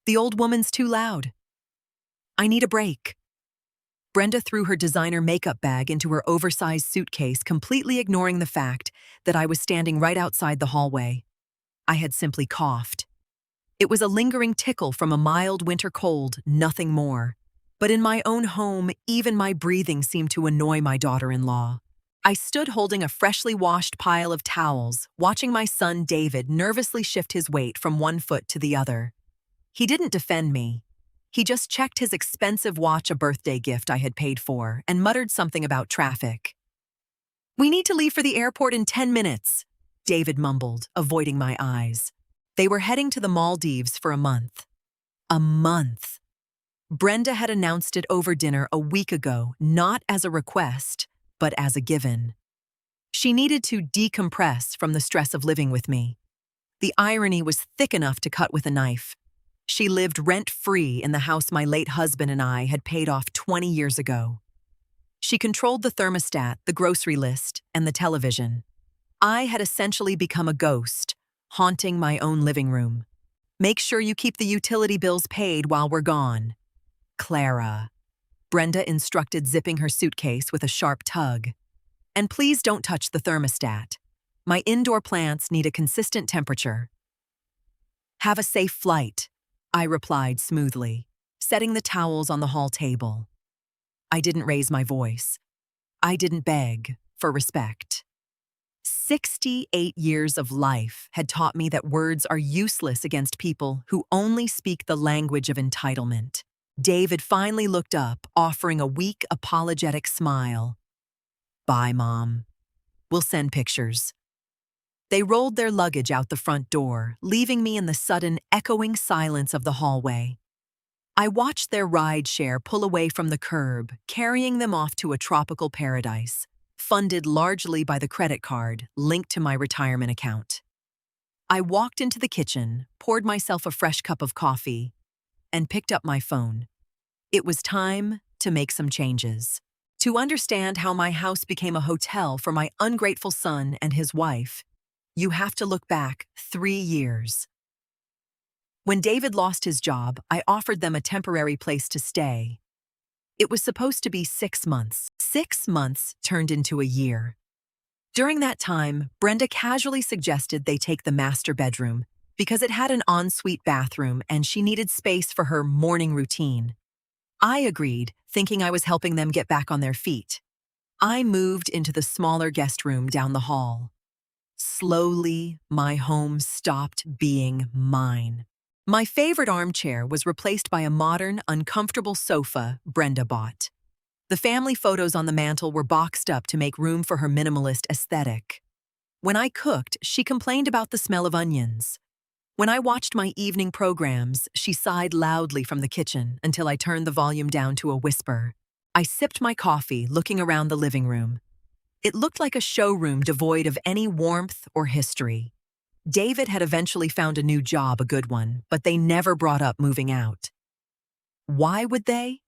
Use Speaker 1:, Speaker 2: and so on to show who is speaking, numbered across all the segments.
Speaker 1: The old woman's too loud. I need a break. Brenda threw her designer makeup bag into her oversized suitcase, completely ignoring the fact that I was standing right outside the hallway. I had simply coughed. It was a lingering tickle from a mild winter cold, nothing more. But in my own home, even my breathing seemed to annoy my daughter-in-law. I stood holding a freshly washed pile of towels, watching my son David nervously shift his weight from one foot to the other. He didn't defend me. He just checked his expensive watch, a birthday gift I had paid for, and muttered something about traffic. "We need to leave for the airport in 10 minutes, David mumbled, avoiding my eyes. They were heading to the Maldives for a month. A month. Brenda had announced it over dinner a week ago, not as a request, but as a given. She needed to decompress from the stress of living with me. The irony was thick enough to cut with a knife. She lived rent-free in the house my late husband and I had paid off 20 years ago. She controlled the thermostat, the grocery list, and the television. I had essentially become a ghost, haunting my own living room. "Make sure you keep the utility bills paid while we're gone. Clara." Brenda instructed, zipping her suitcase with a sharp tug. "And please don't touch the thermostat. My indoor plants need a consistent temperature." "Have a safe flight," I replied smoothly, setting the towels on the hall table. I didn't raise my voice. I didn't beg for respect. 68 years of life had taught me that words are useless against people who only speak the language of entitlement. David finally looked up, offering a weak, apologetic smile. "Bye, Mom. We'll send pictures." They rolled their luggage out the front door, leaving me in the sudden, echoing silence of the hallway. I watched their rideshare pull away from the curb, carrying them off to a tropical paradise, funded largely by the credit card linked to my retirement account. I walked into the kitchen, poured myself a fresh cup of coffee, and picked up my phone. It was time to make some changes. To understand how my house became a hotel for my ungrateful son and his wife, you have to look back 3 years. When David lost his job, I offered them a temporary place to stay. It was supposed to be 6 months. 6 months turned into a year. During that time, Brenda casually suggested they take the master bedroom because it had an ensuite bathroom and she needed space for her morning routine. I agreed, thinking I was helping them get back on their feet. I moved into the smaller guest room down the hall. Slowly, my home stopped being mine. My favorite armchair was replaced by a modern, uncomfortable sofa Brenda bought. The family photos on the mantel were boxed up to make room for her minimalist aesthetic. When I cooked, she complained about the smell of onions. When I watched my evening programs, she sighed loudly from the kitchen until I turned the volume down to a whisper. I sipped my coffee, looking around the living room. It looked like a showroom devoid of any warmth or history. David had eventually found a new job, a good one, but they never brought up moving out. Why would they?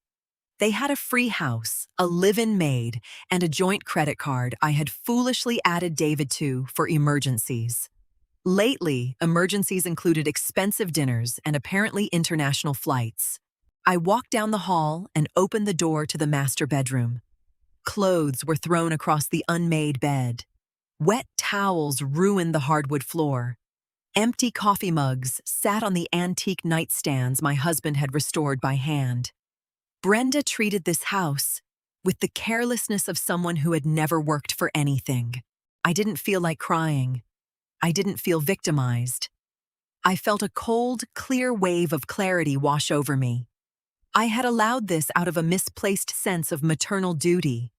Speaker 1: They had a free house, a live-in maid, and a joint credit card I had foolishly added David to for emergencies. Lately, emergencies included expensive dinners and apparently international flights. I walked down the hall and opened the door to the master bedroom. Clothes were thrown across the unmade bed. Wet towels ruined the hardwood floor. Empty coffee mugs sat on the antique nightstands my husband had restored by hand. Brenda treated this house with the carelessness of someone who had never worked for anything. I didn't feel like crying. I didn't feel victimized. I felt a cold, clear wave of clarity wash over me. I had allowed this out of a misplaced sense of maternal duty.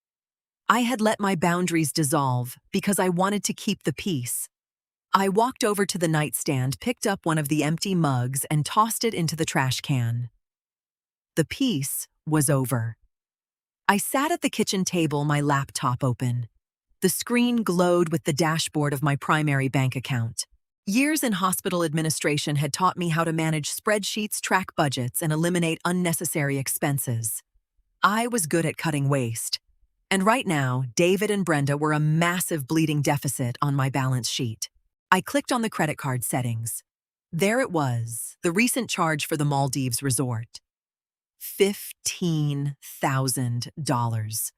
Speaker 1: I had let my boundaries dissolve because I wanted to keep the peace. I walked over to the nightstand, picked up one of the empty mugs, and tossed it into the trash can. The peace was over. I sat at the kitchen table, my laptop open. The screen glowed with the dashboard of my primary bank account. Years in hospital administration had taught me how to manage spreadsheets, track budgets, and eliminate unnecessary expenses. I was good at cutting waste. And right now, David and Brenda were a massive bleeding deficit on my balance sheet. I clicked on the credit card settings. There it was, the recent charge for the Maldives resort. $15,000.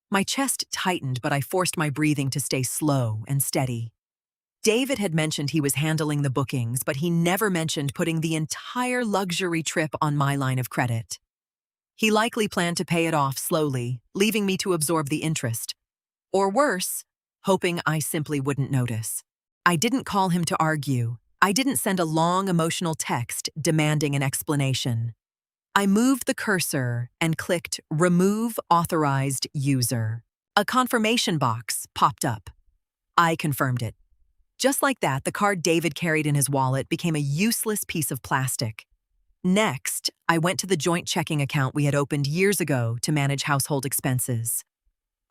Speaker 1: My chest tightened, but I forced my breathing to stay slow and steady. David had mentioned he was handling the bookings, but he never mentioned putting the entire luxury trip on my line of credit. He likely planned to pay it off slowly, leaving me to absorb the interest. Or worse, hoping I simply wouldn't notice. I didn't call him to argue. I didn't send a long emotional text demanding an explanation. I moved the cursor and clicked Remove Authorized User. A confirmation box popped up. I confirmed it. Just like that, the card David carried in his wallet became a useless piece of plastic. Next, I went to the joint checking account we had opened years ago to manage household expenses.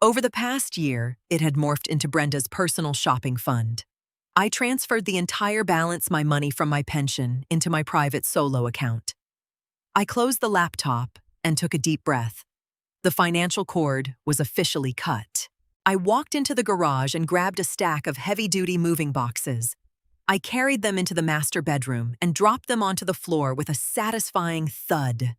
Speaker 1: Over the past year, it had morphed into Brenda's personal shopping fund. I transferred the entire balance my money from my pension into my private solo account. I closed the laptop and took a deep breath. The financial cord was officially cut. I walked into the garage and grabbed a stack of heavy-duty moving boxes. I carried them into the master bedroom and dropped them onto the floor with a satisfying thud.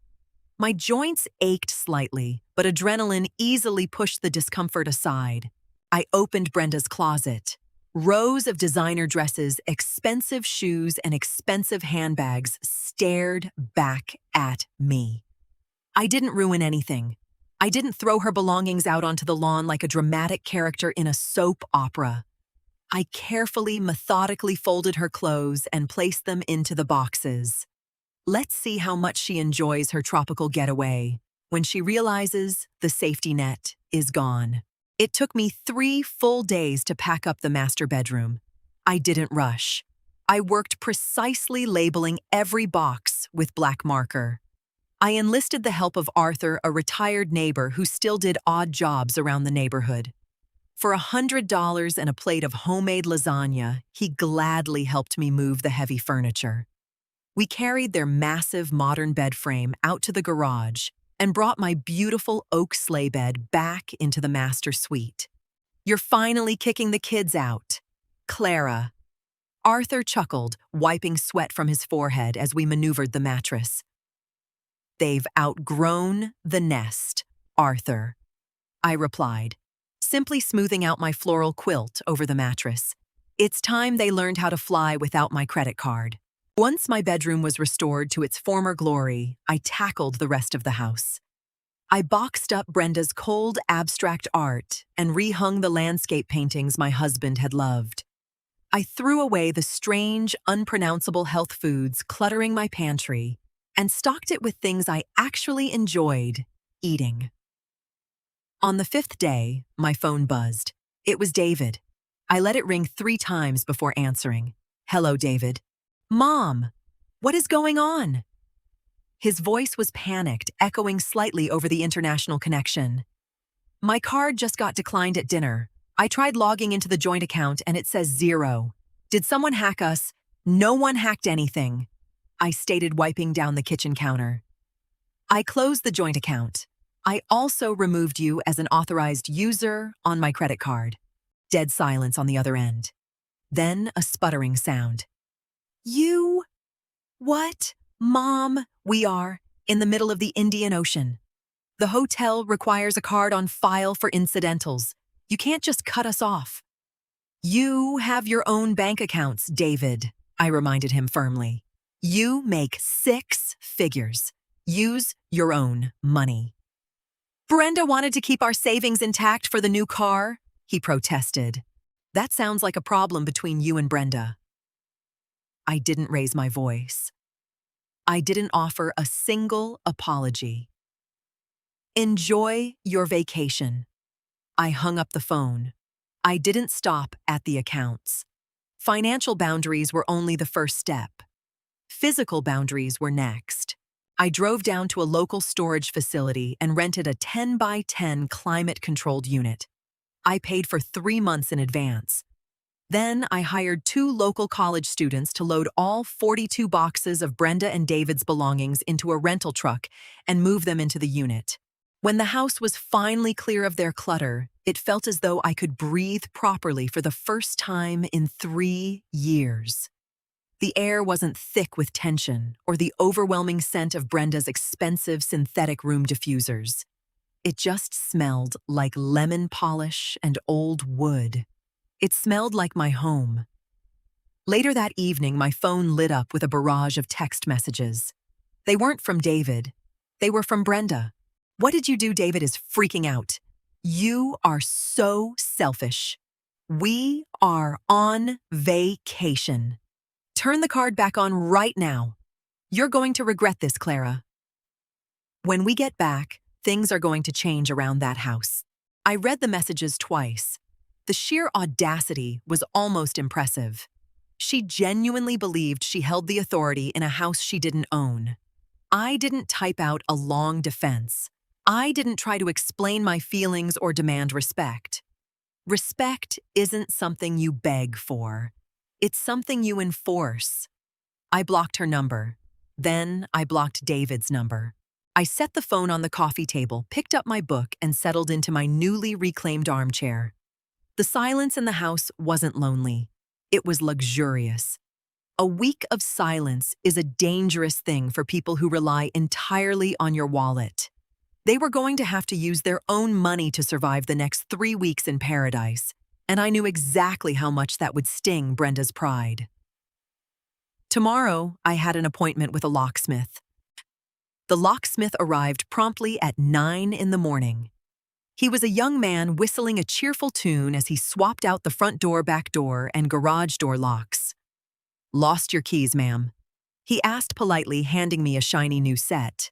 Speaker 1: My joints ached slightly, but adrenaline easily pushed the discomfort aside. I opened Brenda's closet. Rows of designer dresses, expensive shoes, and expensive handbags stared back at me. I didn't ruin anything. I didn't throw her belongings out onto the lawn like a dramatic character in a soap opera. I carefully, methodically folded her clothes and placed them into the boxes. Let's see how much she enjoys her tropical getaway when she realizes the safety net is gone. It took me 3 full days to pack up the master bedroom. I didn't rush. I worked precisely labeling every box with black marker. I enlisted the help of Arthur, a retired neighbor who still did odd jobs around the neighborhood. For $100 and a plate of homemade lasagna, he gladly helped me move the heavy furniture. We carried their massive modern bed frame out to the garage and brought my beautiful oak sleigh bed back into the master suite. "You're finally kicking the kids out, Clara." Arthur chuckled, wiping sweat from his forehead as we maneuvered the mattress. "They've outgrown the nest, Arthur," I replied, simply smoothing out my floral quilt over the mattress. It's time they learned how to fly without my credit card. Once my bedroom was restored to its former glory, I tackled the rest of the house. I boxed up Brenda's cold, abstract art and rehung the landscape paintings my husband had loved. I threw away the strange, unpronounceable health foods cluttering my pantry and stocked it with things I actually enjoyed eating. On the 5th day, my phone buzzed. It was David. I let it ring 3 times before answering. "Hello, David." "Mom, what is going on?" His voice was panicked, echoing slightly over the international connection. "My card just got declined at dinner. I tried logging into the joint account and it says 0. Did someone hack us?" "No one hacked anything," I stated, wiping down the kitchen counter. "I closed the joint account. I also removed you as an authorized user on my credit card." Dead silence on the other end. Then a sputtering sound. "You? What? Mom, we are in the middle of the Indian Ocean. The hotel requires a card on file for incidentals. You can't just cut us off." "You have your own bank accounts, David," I reminded him firmly. "You make 6 figures. Use your own money." "Brenda wanted to keep our savings intact for the new car," he protested. "That sounds like a problem between you and Brenda." I didn't raise my voice. I didn't offer a single apology. "Enjoy your vacation." I hung up the phone. I didn't stop at the accounts. Financial boundaries were only the first step. Physical boundaries were next. I drove down to a local storage facility and rented a 10 by 10 climate-controlled unit. I paid for 3 months in advance. Then I hired 2 local college students to load all 42 boxes of Brenda and David's belongings into a rental truck and move them into the unit. When the house was finally clear of their clutter, it felt as though I could breathe properly for the first time in 3 years. The air wasn't thick with tension or the overwhelming scent of Brenda's expensive synthetic room diffusers. It just smelled like lemon polish and old wood. It smelled like my home. Later that evening, my phone lit up with a barrage of text messages. They weren't from David. They were from Brenda. "What did you do?" David is freaking out. "You are so selfish. We are on vacation. Turn the card back on right now. You're going to regret this, Clara. When we get back, things are going to change around that house." I read the messages twice. The sheer audacity was almost impressive. She genuinely believed she held the authority in a house she didn't own. I didn't type out a long defense. I didn't try to explain my feelings or demand respect. Respect isn't something you beg for. It's something you enforce. I blocked her number. Then I blocked David's number. I set the phone on the coffee table, picked up my book, and settled into my newly reclaimed armchair. The silence in the house wasn't lonely. It was luxurious. A week of silence is a dangerous thing for people who rely entirely on your wallet. They were going to have to use their own money to survive the next 3 weeks in paradise, and I knew exactly how much that would sting Brenda's pride. Tomorrow, I had an appointment with a locksmith. The locksmith arrived promptly at 9 in the morning. He was a young man whistling a cheerful tune as he swapped out the front door, back door, and garage door locks. "Lost your keys, ma'am?" he asked politely, handing me a shiny new set.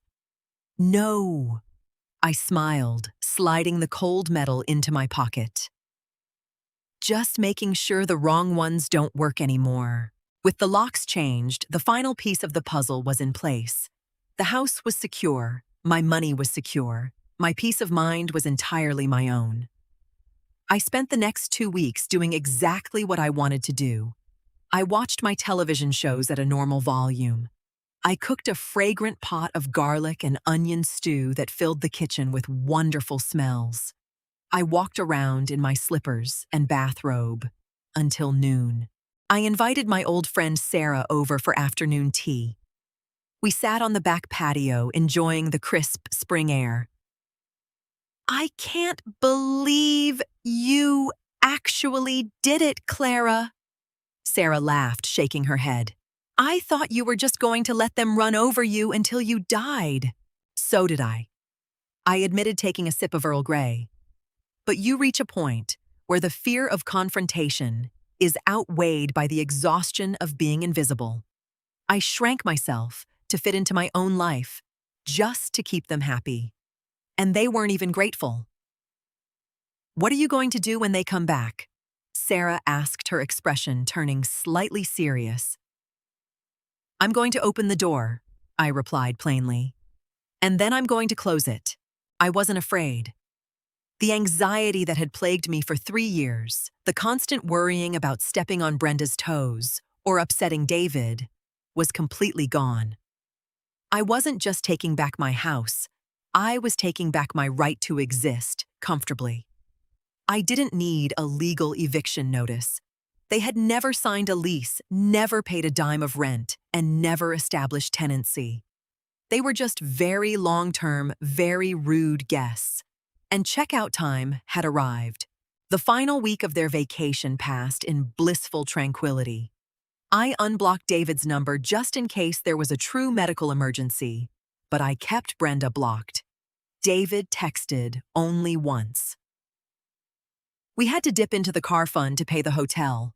Speaker 1: "No." I smiled, sliding the cold metal into my pocket. "Just making sure the wrong ones don't work anymore." With the locks changed, the final piece of the puzzle was in place. The house was secure, my money was secure, my peace of mind was entirely my own. I spent the next 2 weeks doing exactly what I wanted to do. I watched my television shows at a normal volume. I cooked a fragrant pot of garlic and onion stew that filled the kitchen with wonderful smells. I walked around in my slippers and bathrobe until noon. I invited my old friend Sarah over for afternoon tea. We sat on the back patio, enjoying the crisp spring air. "I can't believe you actually did it, Clara." Sarah laughed, shaking her head. "I thought you were just going to let them run over you until you died." "So did I." I admitted taking a sip of Earl Grey. "But you reach a point where the fear of confrontation is outweighed by the exhaustion of being invisible. I shrank myself to fit into my own life, just to keep them happy. And they weren't even grateful." "What are you going to do when they come back?" Sarah asked, her expression turning slightly serious. "I'm going to open the door," I replied plainly. "And then I'm going to close it." I wasn't afraid. The anxiety that had plagued me for 3 years, the constant worrying about stepping on Brenda's toes or upsetting David, was completely gone. I wasn't just taking back my house, I was taking back my right to exist comfortably. I didn't need a legal eviction notice. They had never signed a lease, never paid a dime of rent, and never established tenancy. They were just very long-term, very rude guests. And checkout time had arrived. The final week of their vacation passed in blissful tranquility. I unblocked David's number just in case there was a true medical emergency, but I kept Brenda blocked. David texted only once. We had to dip into the car fund to pay the hotel.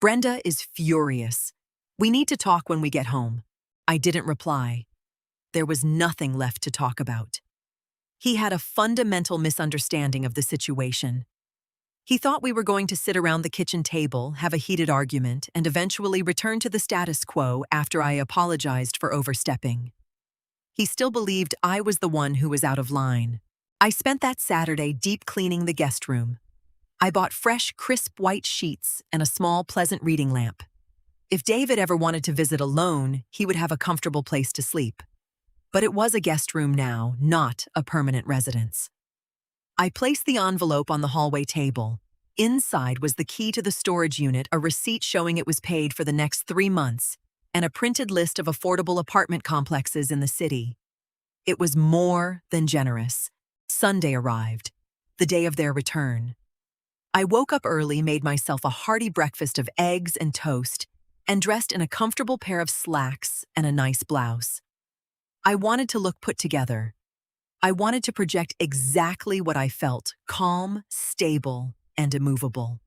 Speaker 1: Brenda is furious. "We need to talk when we get home." I didn't reply. There was nothing left to talk about. He had a fundamental misunderstanding of the situation. He thought we were going to sit around the kitchen table, have a heated argument, and eventually return to the status quo after I apologized for overstepping. He still believed I was the one who was out of line. I spent that Saturday deep cleaning the guest room. I bought fresh, crisp white sheets and a small, pleasant reading lamp. If David ever wanted to visit alone, he would have a comfortable place to sleep. But it was a guest room now, not a permanent residence. I placed the envelope on the hallway table. Inside was the key to the storage unit, a receipt showing it was paid for the next 3 months, and a printed list of affordable apartment complexes in the city. It was more than generous. Sunday arrived, the day of their return. I woke up early, made myself a hearty breakfast of eggs and toast, and dressed in a comfortable pair of slacks and a nice blouse. I wanted to look put together. I wanted to project exactly what I felt, calm, stable, and immovable.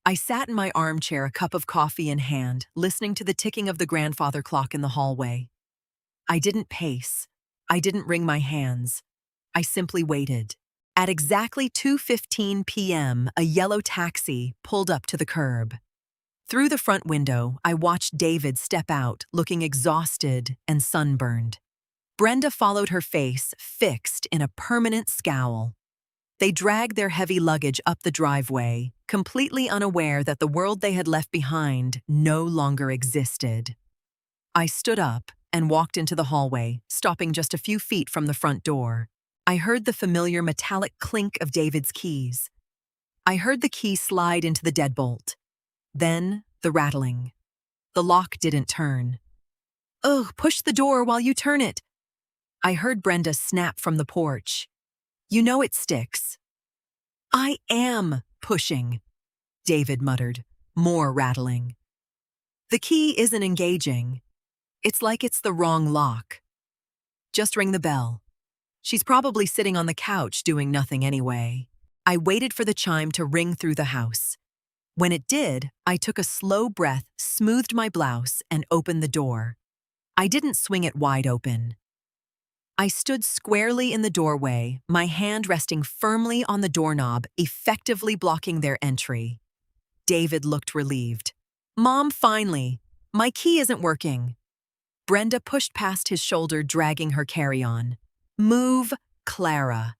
Speaker 1: I sat in my armchair, a cup of coffee in hand, listening to the ticking of the grandfather clock in the hallway. I didn't pace. I didn't wring my hands. I simply waited. At exactly 2:15 p.m., a yellow taxi pulled up to the curb. Through the front window, I watched David step out, looking exhausted and sunburned. Brenda followed, her face fixed in a permanent scowl. They dragged their heavy luggage up the driveway, completely unaware that the world they had left behind no longer existed. I stood up and walked into the hallway, stopping just a few feet from the front door. I heard the familiar metallic clink of David's keys. I heard the key slide into the deadbolt. Then, the rattling. The lock didn't turn. "Ugh, push the door while you turn it." I heard Brenda snap from the porch. "You know it sticks." "I am pushing," David muttered, more rattling. "The key isn't engaging. It's like it's the wrong lock." "Just ring the bell." "She's probably sitting on the couch doing nothing anyway." I waited for the chime to ring through the house. When it did, I took a slow breath, smoothed my blouse, and opened the door. I didn't swing it wide open. I stood squarely in the doorway, my hand resting firmly on the doorknob, effectively blocking their entry. David looked relieved. "Mom, finally. My key isn't working." Brenda pushed past his shoulder, dragging her carry-on. "Move, Clara.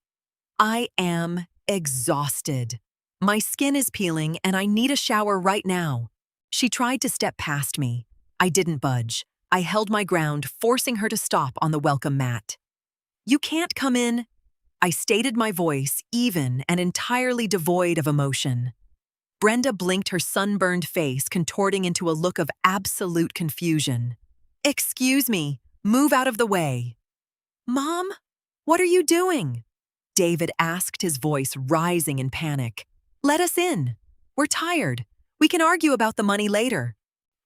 Speaker 1: I am exhausted. My skin is peeling and I need a shower right now." She tried to step past me. I didn't budge. I held my ground, forcing her to stop on the welcome mat. "You can't come in." I stated, my voice even and entirely devoid of emotion. Brenda blinked, her sunburned face contorting into a look of absolute confusion. "Excuse me, move out of the way." "Mom, what are you doing?" David asked, his voice rising in panic. "Let us in. We're tired. We can argue about the money later."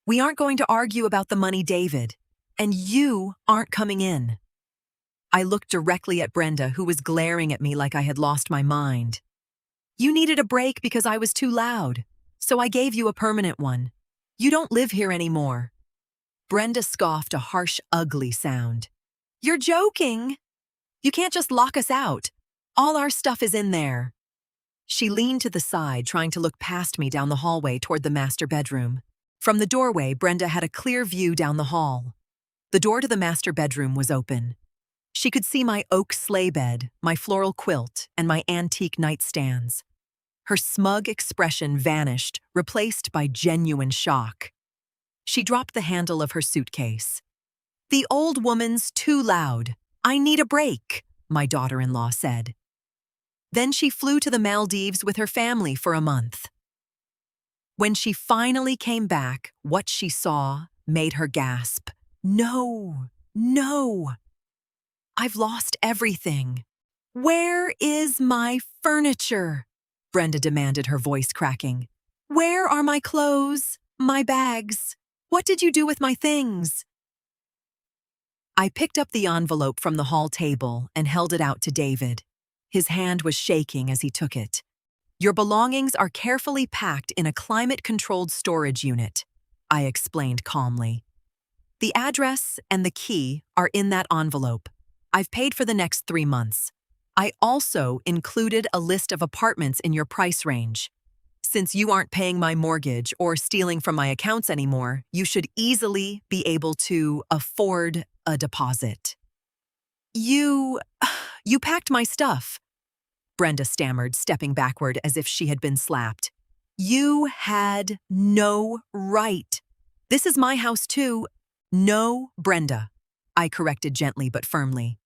Speaker 1: "We aren't going to argue about the money, David. And you aren't coming in." I looked directly at Brenda, who was glaring at me like I had lost my mind. "You needed a break because I was too loud, so I gave you a permanent one. You don't live here anymore." Brenda scoffed, a harsh, ugly sound. "You're joking. You can't just lock us out. All our stuff is in there." She leaned to the side, trying to look past me down the hallway toward the master bedroom. From the doorway, Brenda had a clear view down the hall. The door to the master bedroom was open. She could see my oak sleigh bed, my floral quilt, and my antique nightstands. Her smug expression vanished, replaced by genuine shock. She dropped the handle of her suitcase. "The old woman's too loud. I need a break," my daughter-in-law said. Then she flew to the Maldives with her family for a month. When she finally came back, what she saw made her gasp. "No, no. I've lost everything. Where is my furniture?" Brenda demanded, her voice cracking. "Where are my clothes, my bags? What did you do with my things?" I picked up the envelope from the hall table and held it out to David. His hand was shaking as he took it. "Your belongings are carefully packed in a climate-controlled storage unit," I explained calmly. "The address and the key are in that envelope. I've paid for the next 3 months. I also included a list of apartments in your price range. Since you aren't paying my mortgage or stealing from my accounts anymore, you should easily be able to afford a deposit." You packed my stuff," Brenda stammered, stepping backward as if she had been slapped. "You had no right. This is my house too." "No, Brenda," I corrected gently but firmly.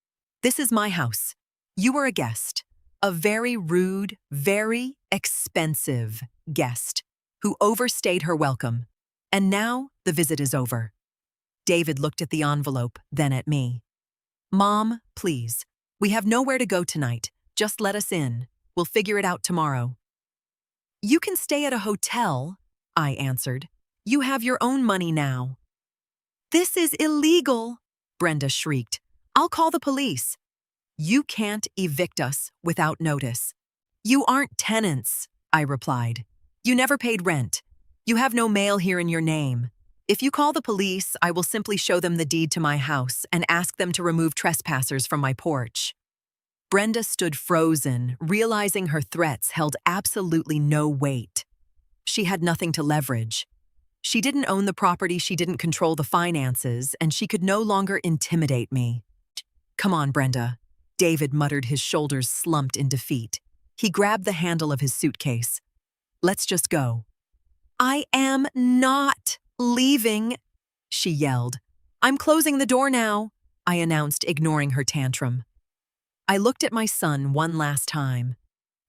Speaker 1: "This is my house. You were a guest. A very rude, very expensive guest who overstayed her welcome. And now the visit is over." David looked at the envelope, then at me. Mom, please. We have nowhere to go tonight. Just let us in. We'll figure it out tomorrow. You can stay at a hotel, I answered. You have your own money now. This is illegal, Brenda shrieked. I'll call the police. You can't evict us without notice. You aren't tenants, I replied. You never paid rent. You have no mail here in your name. If you call the police, I will simply show them the deed to my house and ask them to remove trespassers from my porch. Brenda stood frozen, realizing her threats held absolutely no weight. She had nothing to leverage. She didn't own the property, she didn't control the finances, and she could no longer intimidate me. Come on, Brenda. David muttered, his shoulders slumped in defeat. He grabbed the handle of his suitcase. Let's just go. I am not leaving, she yelled. I'm closing the door now, I announced, ignoring her tantrum. I looked at my son one last time.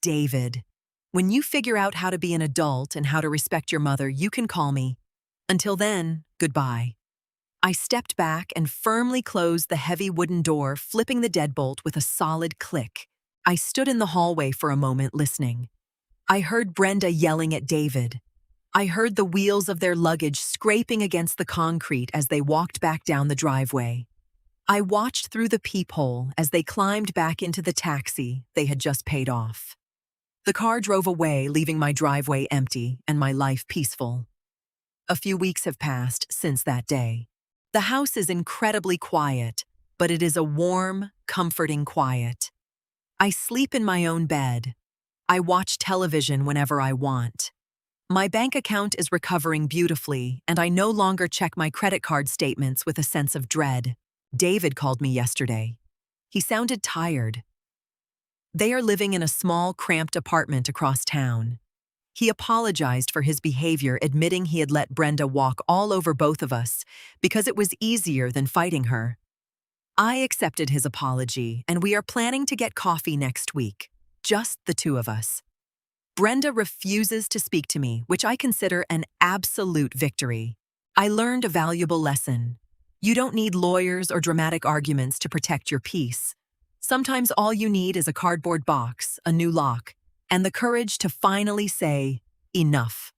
Speaker 1: David, when you figure out how to be an adult and how to respect your mother, you can call me. Until then, goodbye. I stepped back and firmly closed the heavy wooden door, flipping the deadbolt with a solid click. I stood in the hallway for a moment, listening. I heard Brenda yelling at David. I heard the wheels of their luggage scraping against the concrete as they walked back down the driveway. I watched through the peephole as they climbed back into the taxi they had just paid off. The car drove away, leaving my driveway empty and my life peaceful. A few weeks have passed since that day. The house is incredibly quiet, but it is a warm, comforting quiet. I sleep in my own bed. I watch television whenever I want. My bank account is recovering beautifully, and I no longer check my credit card statements with a sense of dread. David called me yesterday. He sounded tired. They are living in a small, cramped apartment across town. He apologized for his behavior, admitting he had let Brenda walk all over both of us because it was easier than fighting her. I accepted his apology, and we are planning to get coffee next week, just the two of us. Brenda refuses to speak to me, which I consider an absolute victory. I learned a valuable lesson. You don't need lawyers or dramatic arguments to protect your peace. Sometimes all you need is a cardboard box, a new lock, and the courage to finally say, enough.